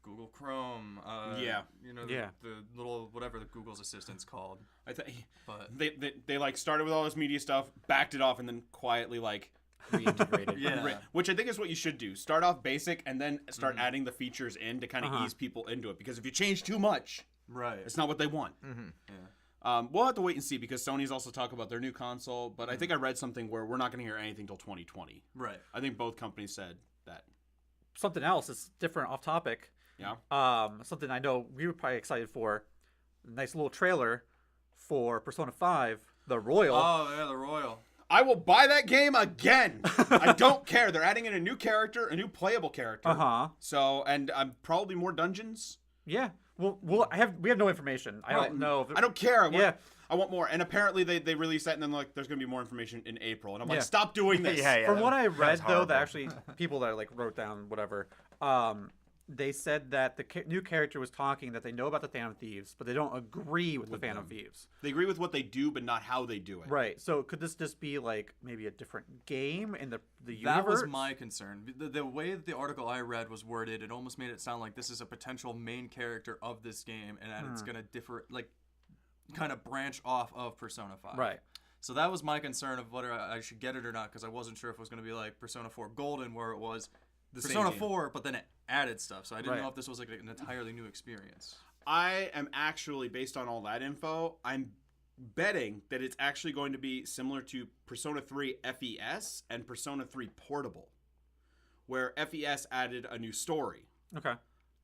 Google Chrome, the little whatever the Google's assistant's called. But they like started with all this media stuff, backed it off, and then quietly like reintegrated. Which I think is what you should do. Start off basic and then start adding the features in to kind of ease people into it. Because if you change too much, it's not what they want. We'll have to wait and see because Sony's also talking about their new console. But I think I read something where we're not going to hear anything till 2020. Right. I think both companies said that. Something else is different off topic. Yeah. Something I know we were probably excited for. Nice little trailer for Persona 5, the Royal. Oh, yeah, the Royal. I will buy that game again. I don't care. They're adding in a new character, a new playable character. So, and probably more dungeons. Yeah. Well, we have no information. I don't know. I don't care. I want more. And apparently they released that, and then like there's gonna be more information in April. And I'm like, stop doing this. From what I read, though, that actually people that like wrote down whatever, they said that the new character was talking that they know about the Phantom Thieves, but they don't agree with the Phantom Thieves. They agree with what they do, but not how they do it. Right. So could this just be like maybe a different game in the universe? That was my concern. The way that the article I read was worded, it almost made it sound like this is a potential main character of this game, and that it's gonna differ, like, kind of branch off of Persona 5. Right. So that was my concern of whether I should get it or not, because I wasn't sure if it was going to be like Persona 4 Golden, where it was Persona 4, but then it added stuff. So I didn't know if this was like an entirely new experience. I am actually, based on all that info, I'm betting that it's actually going to be similar to Persona 3 FES and Persona 3 Portable, where FES added a new story. Okay.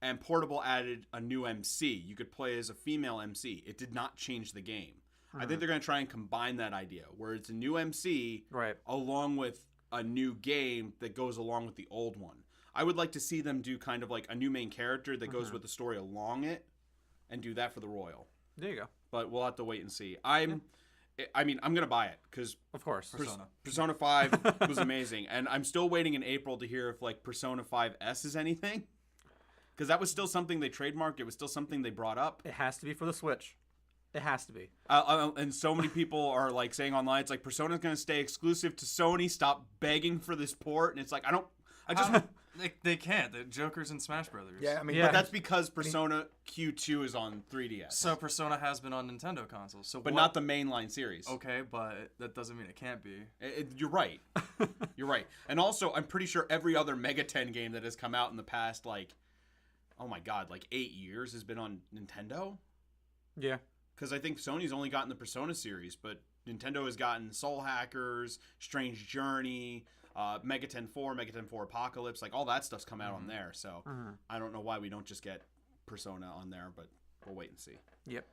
And Portable added a new MC. You could play as a female MC. It did not change the game. I think they're going to try and combine that idea, where it's a new MC along with a new game that goes along with the old one. I would like to see them do kind of like a new main character that goes with the story along it and do that for the Royal. There you go. But we'll have to wait and see. I mean, I'm going to buy it because of course Persona 5 was amazing. And I'm still waiting in April to hear if like Persona 5S is anything. Because that was still something they trademarked. It was still something they brought up. It has to be for the Switch. It has to be. And so many people are like saying online, it's like Persona's going to stay exclusive to Sony. Stop begging for this port. And it's like, they can't. The Joker's in Smash Brothers. Yeah, I mean, but that's because Persona Q2 is on 3DS. So Persona has been on Nintendo consoles. So but not the mainline series. Okay, but that doesn't mean it can't be. You're right. You're right. And also, I'm pretty sure every other Mega 10 game that has come out in the past, like, oh my god, like 8 years has been on Nintendo? Yeah. Because I think Sony's only gotten the Persona series, but Nintendo has gotten Soul Hackers, Strange Journey, Mega 10 4, Mega 10 4 Apocalypse, like all that stuff's come out on there. So I don't know why we don't just get Persona on there, but we'll wait and see. Yep.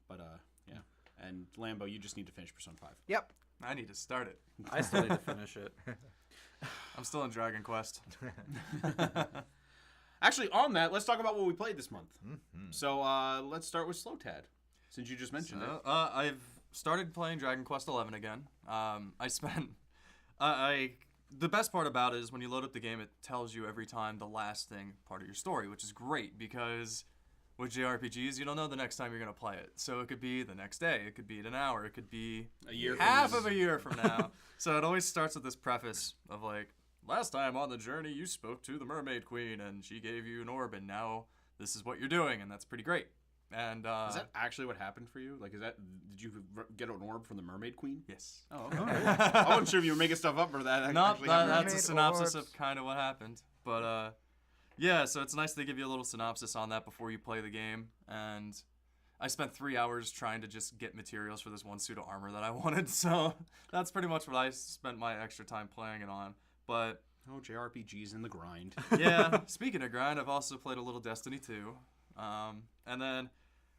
But yeah. And Lambo, you just need to finish Persona 5. Yep. I need to start it. I still need to finish it. I'm still in Dragon Quest. Actually, on that, let's talk about what we played this month. So let's start with Slowtad, since you just mentioned it. I've started playing Dragon Quest 11 again. I spent... the best part about it is when you load up the game, it tells you every time the last thing part of your story, which is great because with JRPGs, you don't know the next time you're going to play it. So it could be the next day, it could be in an hour, it could be a year, half of a year from now. So it always starts with this preface of like, last time on the journey, you spoke to the Mermaid Queen and she gave you an orb, and now this is what you're doing, and that's pretty great. And is that actually what happened for you? Like, did you get an orb from the Mermaid Queen? Yes. Oh, okay. I wasn't sure if you were making stuff up or that. That's a synopsis of kind of what happened. But yeah, so it's nice they give you a little synopsis on that before you play the game. And I spent 3 hours trying to just get materials for this one suit of armor that I wanted. So that's pretty much what I spent my extra time playing it on. But JRPGs in the grind. Yeah. Speaking of grind, I've also played a little Destiny 2. And then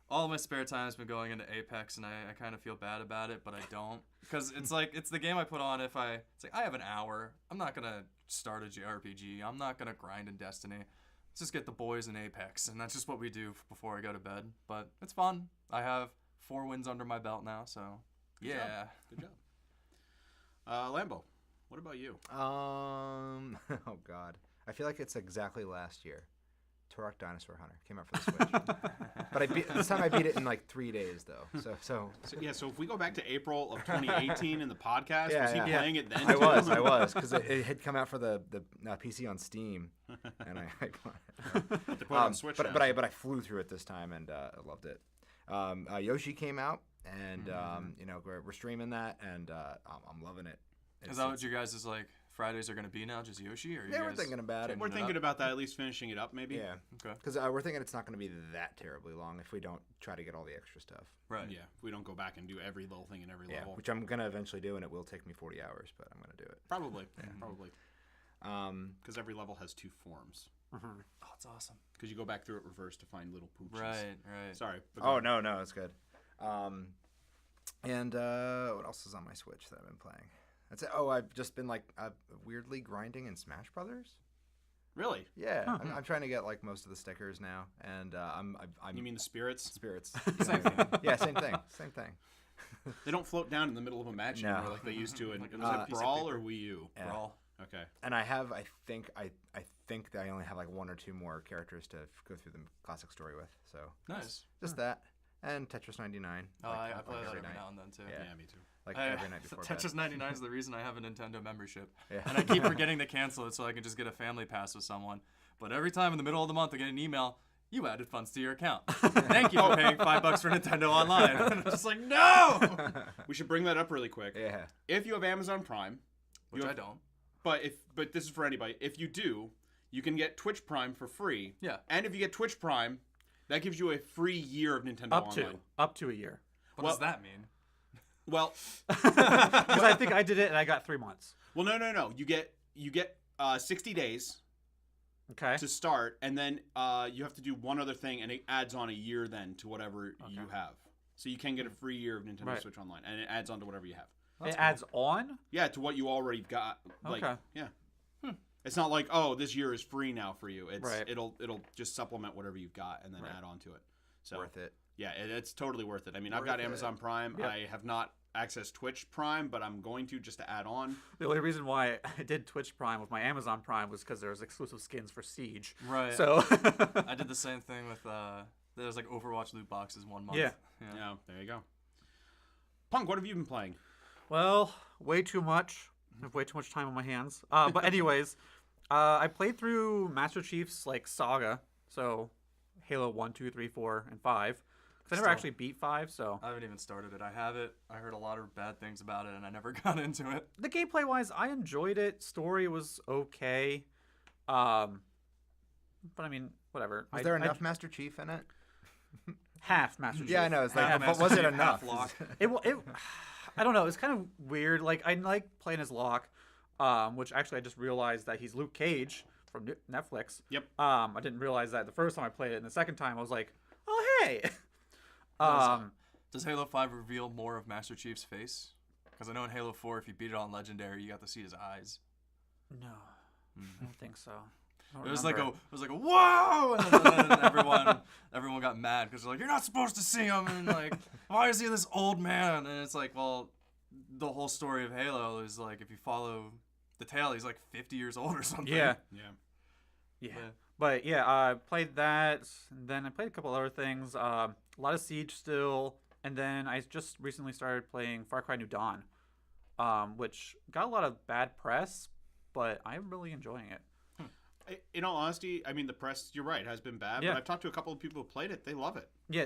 all of my spare time has been going into Apex, and I kind of feel bad about it, but I don't. Because it's like, it's the game I put on it's like, I have an hour. I'm not going to start a JRPG. I'm not going to grind in Destiny. Let's just get the boys in Apex, and that's just what we do before I go to bed. But it's fun. I have 4 wins under my belt now, so yeah. Good job. Lambo, what about you? Oh, God. I feel like it's exactly last year. Turok Dinosaur Hunter. Came out for the Switch. But this time I beat it in like 3 days though. So if we go back to April of 2018 in the podcast, Yeah, was he yeah. playing it then? I too? was, because it had come out for the PC on Steam, and I But they put it on Switch now. but I flew through it this time and I loved it. Yoshi came out, and we're streaming that, and I'm loving it. Is that what you guys' like Fridays are gonna be now? Just Yoshi, or you Yeah, we're guys thinking about it. We're thinking about that, at least finishing it up, maybe. Yeah, Okay. because we're thinking it's not going to be that terribly long if we don't try to get all the extra stuff. Right. Yeah, if we don't go back and do every little thing in every level. Which I'm going to eventually do, and it will take me 40 hours, but I'm going to do it. Probably. Because every level has 2 forms. Oh, it's awesome. Because you go back through it reverse to find little pooches. Right. Sorry. but Oh, go no, it's good. And what else is on my Switch that I've been playing? That's it. Oh, I've just been like weirdly grinding in Smash Brothers. Really? Yeah, I'm trying to get like most of the stickers now, and I'm You mean the spirits? spirits. Same thing. Yeah, same thing. They don't float down in the middle of a match No. anymore like they used to. And was it piece of Brawl paper. or Wii U? Yeah. Brawl. Okay. And I think that I only have like 1 or 2 more characters to go through the classic story with. So Nice. just that, and Tetris 99. Oh, like, I like play that every every night. now and then too. Yeah, me too. Like every night before bed. Tetris 99 is the reason I have a Nintendo membership. Yeah. And I keep forgetting to cancel it so I can just get a family pass with someone. But every time in the middle of the month I get an email, you added funds to your account. Thank you for paying $5 for Nintendo Online. And I'm just like, no! We should bring that up really quick. Yeah. If you have Amazon Prime, Which I don't. but this is for anybody. If you do, you can get Twitch Prime for free. Yeah. And if you get Twitch Prime, that gives you a free year of Nintendo Online. Up to a year. What does that mean? Well, Because I think I did it and I got 3 months. no. You get 60 days Okay. to start, and then you have to do one other thing, and it adds on a year then to whatever you have. So you can get a free year of Nintendo Right. Switch Online, and it adds on to whatever you have. It adds on? Yeah, to what you already got. Like, Okay. Yeah. It's not like, oh, this year is free now for you. It's Right. it'll just supplement whatever you've got and then add on to it. So Worth it. yeah, it's totally worth it. I mean, I've Worth got it. Amazon Prime. Yep. I have not accessed Twitch Prime, but I'm going to just to add on. The only reason why I did Twitch Prime with my Amazon Prime was because there was exclusive skins for Siege. Right. So I did the same thing with, there's like Overwatch loot boxes 1 month. Yeah. Yeah, there you go. Punk, what have you been playing? Well, way too much. I have way too much time on my hands. But anyways, I played through Master Chief's like saga, so Halo 1, 2, 3, 4, and 5. Because I never Still. actually beat 5, so I haven't even started it. I have it. I heard a lot of bad things about it, and I never got into it. the gameplay wise, I enjoyed it. Story was okay. But I mean, whatever. Was there enough Master Chief in it? half Master Chief? Yeah, I know. It's like, Half but Master was it Chief, enough? half Locke. I don't know. It's kind of weird. Like I like playing as Locke, which actually I just realized that he's Luke Cage from Netflix. Yep. I didn't realize that the first time I played it, and the second time I was like, oh hey. Does Halo 5 reveal more of Master Chief's face? Because I know in Halo 4, if you beat it on Legendary, you got to see his eyes. No, I don't think so. I don't It was remember. like a whoa, and then everyone got mad because they're like, you're not supposed to see him, and like, why is he this old man? And it's like, well, the whole story of Halo is like, if you follow the tale, he's like 50 years old or something. Yeah. Yeah. But yeah, I played that. And then I played a couple other things. A lot of Siege still, and then I just recently started playing Far Cry New Dawn, which got a lot of bad press, but I'm really enjoying it. In all honesty, I mean, the press, you're right, has been bad. Yeah. But I've talked to a couple of people who played it. They love it. Yeah,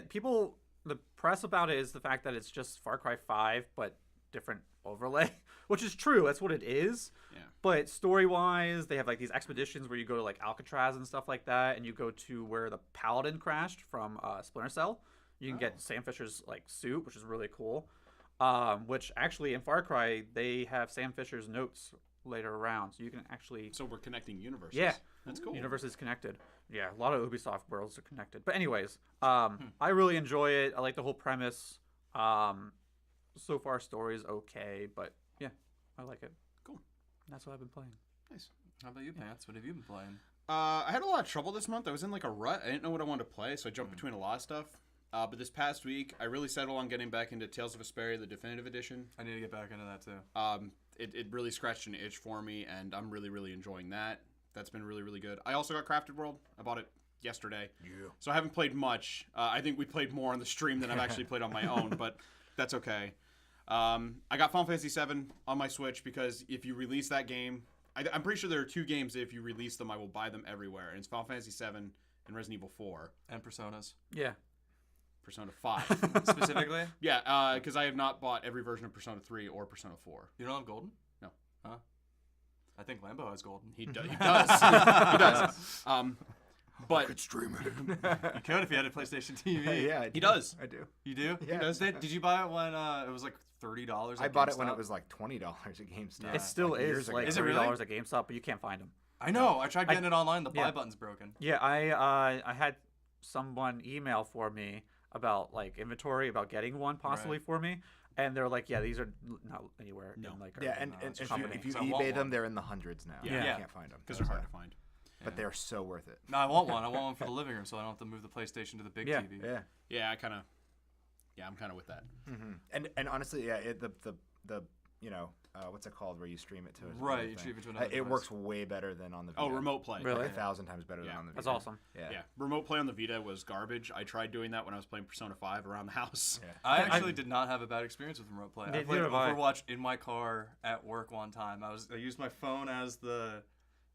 the press about it is the fact that it's just Far Cry 5, but different overlay, which is true. That's what it is. Yeah. But story-wise, they have like these expeditions where you go to like Alcatraz and stuff like that, and you go to where the Paladin crashed from Splinter Cell. You can get Sam Fisher's like suit, which is really cool. Which actually in Far Cry they have Sam Fisher's notes later around, so you can actually. So we're connecting universes. Yeah. That's cool. Universe is connected. Yeah, a lot of Ubisoft worlds are connected. But anyways, I really enjoy it. I like the whole premise. So far, story is okay, but yeah, I like it. Cool. That's what I've been playing. Nice. How about you, Pants? What have you been playing? I had a lot of trouble this month. I was in like a rut. I didn't know what I wanted to play, so I jumped between a lot of stuff. But this past week, I really settled on getting back into Tales of Vesperia, the definitive edition. I need to get back into that too. It really scratched an itch for me, and I'm really, really enjoying that. That's been really, really good. I also got Crafted World. I bought it yesterday. Yeah. So I haven't played much. I think we played more on the stream than I've actually played on my own, but that's okay. I got Final Fantasy VII on my Switch because if you release that game, I'm pretty sure there are 2 games that if you release them, I will buy them everywhere. And it's Final Fantasy VII and Resident Evil 4. And Personas. Yeah. Persona 5. Specifically? Yeah, because I have not bought every version of Persona 3 or Persona 4. You don't have Golden? No. Huh? I think Lambo has Golden. He does. He does. But could stream it. You could if you had a PlayStation TV. Yeah, he does. I do. You do? Yeah. Did you buy it when it was like $30? I bought it when it was like $20 at GameStop. Yeah. It still like is years ago. like Is it $30 really? at GameStop, but you can't find them. I know. I tried getting it online. The buy yeah. button's broken. Yeah, I had someone email for me about like inventory, about getting one possibly for me, and they're like, yeah, these are not anywhere. No. In, like, Yeah, our- and it's if company. you So I want eBay them, one. they're in the hundreds now. Yeah. You Yeah. can't find them Because they're hard to find. But they're so worth it. No, I want one. I want one for the living room so I don't have to move the PlayStation to the big Yeah. TV. Yeah. Yeah, I'm kind of with that. And honestly, yeah, the what's it called where you stream it to? is Right, another you thing. stream it to another It device. works way better than on the Vita. Oh, remote play. Really? Like 1,000 times better than Yeah. on the Vita. That's awesome. Yeah. Yeah, remote play on the Vita was garbage. I tried doing that when I was playing Persona 5 around the house. Yeah. I actually did not have a bad experience with remote play. I Neither played have I. Overwatch in my car at work one time. I used my phone as the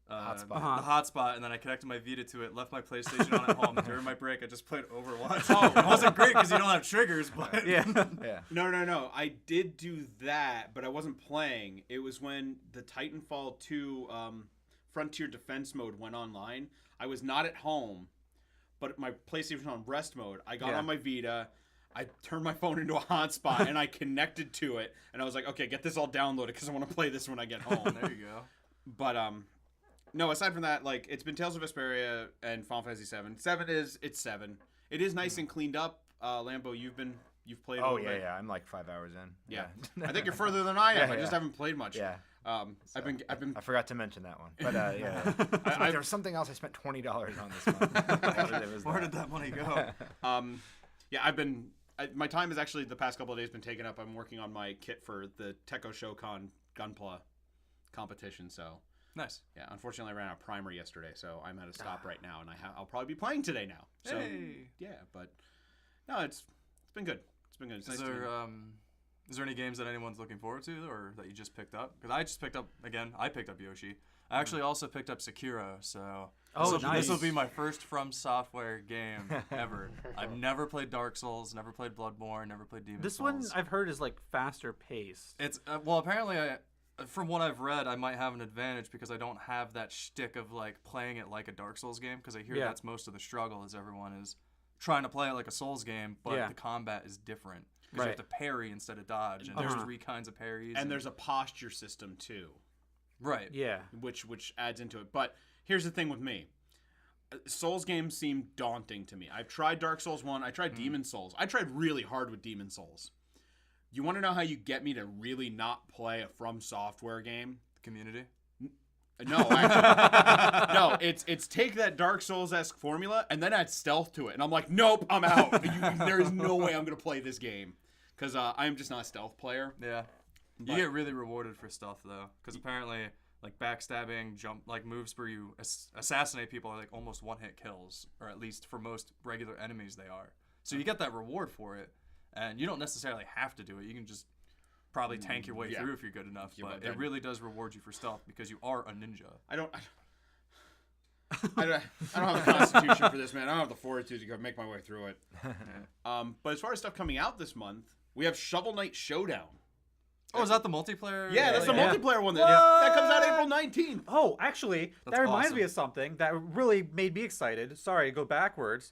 Hotspot. Uh-huh. the hotspot, and then I connected my Vita to it. Left my PlayStation on at home. During my break, I just played Overwatch. It wasn't great because you don't have triggers, but Yeah. Yeah. No. I did do that, but I wasn't playing. It was when the Titanfall 2 Frontier Defense mode went online. I was not at home, but my PlayStation was on rest mode. I got Yeah. on my Vita. I turned my phone into a hotspot, and I connected to it. And I was like, okay, get this all downloaded because I want to play this when I get home. there you go. But no, aside from that, like it's been Tales of Vesperia and Final Fantasy 7. 7. It is nice and cleaned up. Lambo, you've played. Oh a little yeah, bit. yeah. I'm like 5 hours in. Yeah. I think you're further than I am. Yeah, I just yeah. haven't played much. Yeah. I've been I forgot to mention that one, but yeah. I- There was something else I spent $20 on this month. It was Where that. did that money go? yeah, my time has actually the past couple of days been taken up. I'm working on my kit for the Tekko Shokan Gunpla competition. So Nice. yeah, unfortunately I ran out of primer yesterday, so I'm at a stop right now, and I'll probably be playing today now. So Hey. yeah, but no, it's been good. It's been good. It's Is nice to- there any games that anyone's looking forward to, or that you just picked up? Because I just picked up I picked up Yoshi. I actually also picked up Sekiro, so Oh, this will nice. be my first From Software game ever. I've never played Dark Souls, never played Bloodborne, never played Demon's This Souls. one I've heard is like faster paced. It's well, apparently, from what I've read, I might have an advantage because I don't have that shtick of like playing it like a Dark Souls game. Because I hear Yeah. that's most of the struggle is everyone is trying to play it like a Souls game, but Yeah. the combat is different because you Right. have to parry instead of dodge, and there's Uh-huh. 3 kinds of parries. and there's a posture system too, right. Yeah. which adds into it. But here's the thing with me. Souls games seem daunting to me. I've tried Dark Souls 1. I tried Demon's Souls. I tried really hard with Demon's Souls. You want to know how you get me to really not play a From Software game? Community. No, actually. No, it's take that Dark Souls-esque formula and then add stealth to it. And I'm like, nope, I'm out. There is no way I'm going to play this game. Because I'm just not a stealth player. Yeah. But- You get really rewarded for stuff though, because apparently, like backstabbing, moves where you assassinate people are like almost one-hit kills, or at least for most regular enemies they are. So you get that reward for it, and you don't necessarily have to do it. You can just probably tank your way Yeah. through if you're good enough. Yeah, but but then- it really does reward you for stealth because you are a ninja. I don't have the constitution for this, man. I don't have the fortitude to go make my way through it. But as far as stuff coming out this month, we have Shovel Knight Showdown. Oh, is that the multiplayer? Yeah, that's the Yeah. multiplayer one that comes out April 19th. Oh, actually, That's that reminds awesome. me of something that really made me excited. Sorry, go backwards.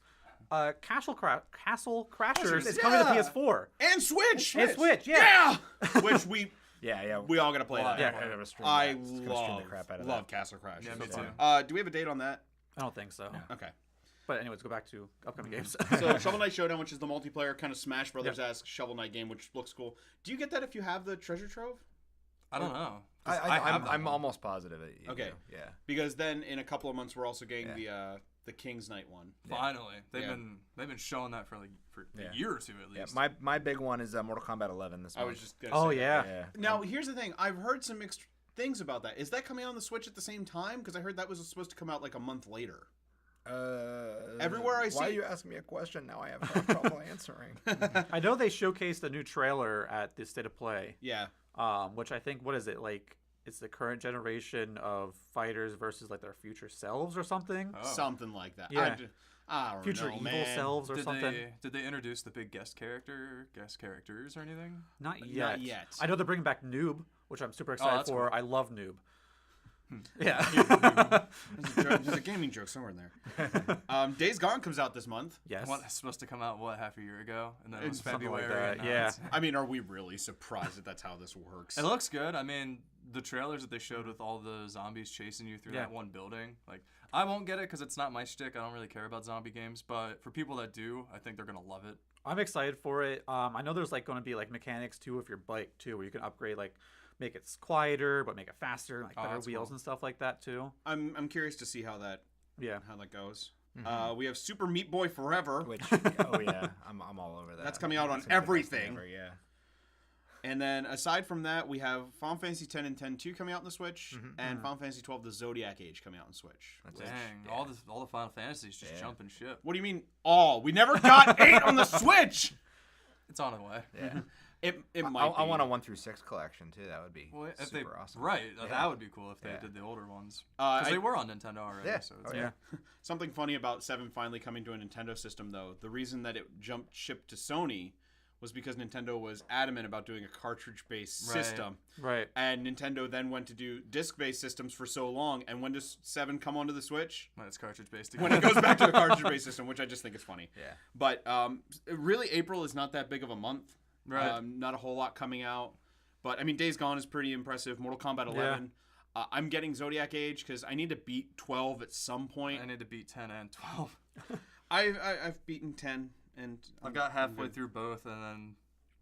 Castle Crashers is coming to Yeah. PS4 And Switch. and Switch. Yeah. Which we Yeah. all got to play that. Yeah. I'm gonna stream I that. It's gonna stream love the crap out of love that. Castle Crash. Yeah, It's me so too. fun. Do we have a date on that? I don't think so. Okay. But anyways, go back to upcoming games. So Shovel Knight Showdown, which is the multiplayer kind of Smash Brothers-esque Shovel Knight game, which looks cool. Do you get that if you have the treasure trove? I don't know. 'Cause have I'm that one. almost positive. You Okay. do, Yeah. Because then in a couple of months we're also getting the King's Knight one. Finally, they've Yeah. been showing that for Yeah. a year or two at Yeah. least. My big one is Mortal Kombat 11 this I month. was just gonna Oh say that. yeah. Yeah. Now here's the thing. I've heard some mixed things about that. Is that coming out on the Switch at the same time? Because I heard that was supposed to come out like a month later. Everywhere I Why see- are you asking me a question now? I have trouble answering. I know they showcased a new trailer at the State of Play. Yeah. Which I think, what is it, like, it's the current generation of fighters versus like their future selves or something. Oh. Something like that. Yeah. I don't Future know, evil man. selves or something. Did they introduce the big guest characters or anything? Not Not yet. yet. I know they're bringing back Noob, which I'm super excited that's for. cool. I love Noob. Yeah. There's a gaming joke somewhere in there. Days Gone comes out this month. Yes. What, it's supposed to come out half a year ago, and then it was Something like February. that, and now yeah. it's- I mean, are we really surprised that that's how this works? It looks good. I mean, the trailers that they showed with all the zombies chasing you through Yeah. that one building, like, I won't get it because it's not my shtick. I don't really care about zombie games, but for people that do, I think they're gonna love it. I'm excited for it. I know there's like going to be like mechanics too with your bike too, where you can upgrade, like make it quieter but make it faster, like better that's wheels cool. and stuff like that too. I'm curious to see how that Yeah. goes. Mm-hmm. We have Super Meat Boy Forever, Which, oh yeah, I'm all over that. That's coming out on That's gonna be the best thing everything. ever, yeah. and then aside from that, we have Final Fantasy X and X-2 coming out on the Switch, and Final Fantasy XII: The Zodiac Age coming out on Switch. That's Dang, it. all the Final Fantasies just Yeah. jumping ship. What do you mean all? We never got 8 on the Switch. It's on the way. Yeah. It might. I be. want a 1 through 6 collection too. That would be Well, if super they, awesome. Right, Yeah. that would be cool if they Yeah. did the older ones. Because they were on Nintendo already. Yeah. So Oh, it's yeah. Something funny about 7 finally coming to a Nintendo system, though. The reason that it jumped ship to Sony was because Nintendo was adamant about doing a cartridge-based Right. system. Right. And Nintendo then went to do disc-based systems for so long. And when does 7 come onto the Switch? when it's cartridge based When it goes back to a cartridge-based system, which I just think is funny. Yeah. But really, April is not that big of a month. Right. Not a whole lot coming out. But, I mean, Days Gone is pretty impressive. Mortal Kombat 11. I'm getting Zodiac Age because I need to beat 12 at some point. I need to beat 10 and 12. I've beaten 10. And I got halfway through both, and then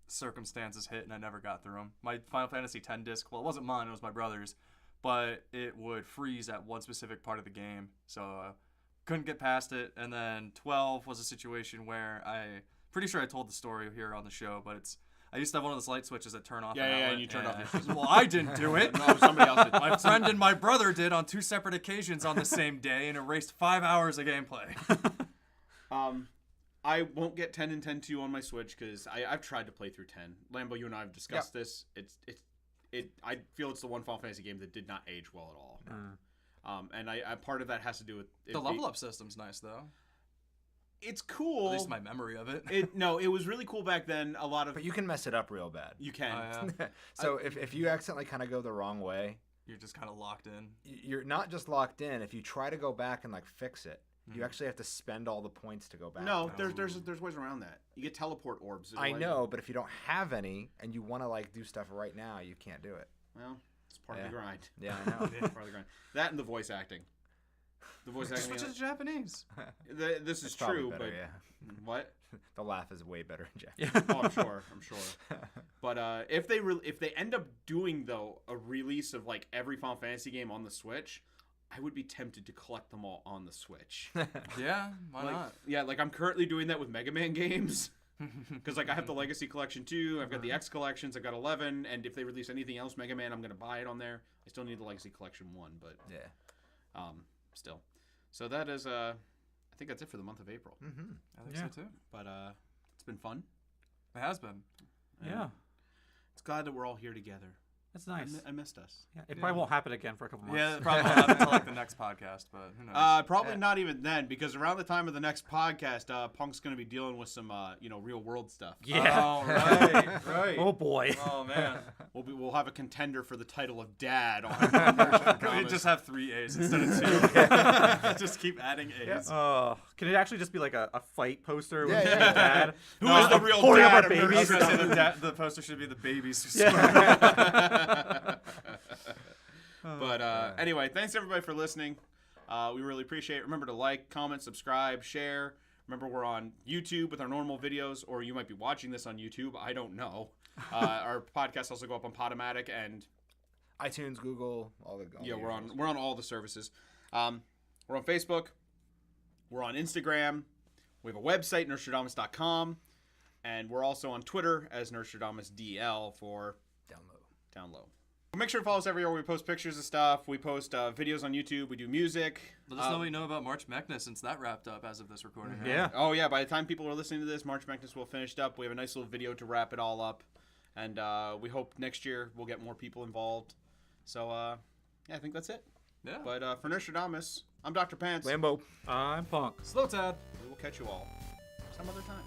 circumstances hit, and I never got through them. My Final Fantasy X disc, well, it wasn't mine, it was my brother's, but it would freeze at one specific part of the game, so couldn't get past it. And then 12 was a situation where pretty sure I told the story here on the show, but I used to have one of those light switches that turn off. Yeah, an yeah, outlet, and you turned off your switch. Well, I didn't do it. No, somebody else did. My friend and my brother did on 2 separate occasions on the same day, and erased 5 hours of gameplay. I won't get 10 and 10-2 on my Switch because I've tried to play through 10. Lambo, you and I have discussed this. I feel it's the one Final Fantasy game that did not age well at all. And I part of that has to do with The level up system's nice, though. It's cool. At least my memory of it. It was really cool back then. A lot of But you can mess it up real bad. you can. So if you accidentally kind of go the wrong way, You're just kind of locked in. you're not just locked in. If you try to go back and like fix it, you actually have to spend all the points to go back. No, now. there's ways around that. You get teleport orbs. I know, but if you don't have any and you want to like do stuff right now, you can't do it. Well, it's part of the grind. Yeah, I know. Part of the grind. That and the voice acting. The voice acting. Switch to Japanese. This is It's probably true, better, but yeah. what? The laugh is way better in Japanese. Oh, I'm sure. But if they end up doing though a release of like every Final Fantasy game on the Switch, I would be tempted to collect them all on the Switch. Yeah, why Like, not? yeah, like I'm currently doing that with Mega Man games. Because like I have the Legacy Collection 2, I've got the X Collections, I've got 11, and if they release anything else Mega Man, I'm gonna buy it on there. I still need the Legacy Collection 1, but Yeah. still. So that is I think that's it for the month of April. Mm-hmm. I think Yeah. so too. But it's been fun. It has been. Yeah. It's glad that we're all here together. That's nice. I missed us. Yeah, it probably won't happen again for a couple months. Yeah, probably won't happen until like the next podcast, but who knows? Probably not even then, because around the time of the next podcast, Punk's going to be dealing with some, real world stuff. Yeah. Oh, right. Oh boy. Oh, man. We'll have a contender for the title of Dad on We just have 3 A's instead of 2. Just keep adding A's. Can it actually just be like a fight poster with Yeah, your yeah. dad? Who is the real holding up dad our of I was babies? going to say the poster should be the babies. But anyway, thanks everybody for listening. We really appreciate it. Remember to like, comment, subscribe, share. Remember, we're on YouTube with our normal videos, or you might be watching this on YouTube. I don't know. Our podcasts also go up on Podomatic and iTunes, Google, all the. yeah, we're on all the services. We're on Facebook. We're on Instagram. We have a website, Nerdstrodamus.com, and we're also on Twitter as NerdstradamusDL for down low. Make sure to follow us everywhere. We post pictures of stuff. We post videos on YouTube. We do music. Let us know what you know about March Madness since that wrapped up as of this recording. Right? Yeah. Oh, yeah. By the time people are listening to this, March Madness will have finished up. We have a nice little video to wrap it all up. And we hope next year we'll get more people involved. So, yeah, I think that's it. Yeah. But for Nerdstrodamus, I'm Dr. Pants. Lambo. I'm Punk. Slow Tad. We will catch you all some other time.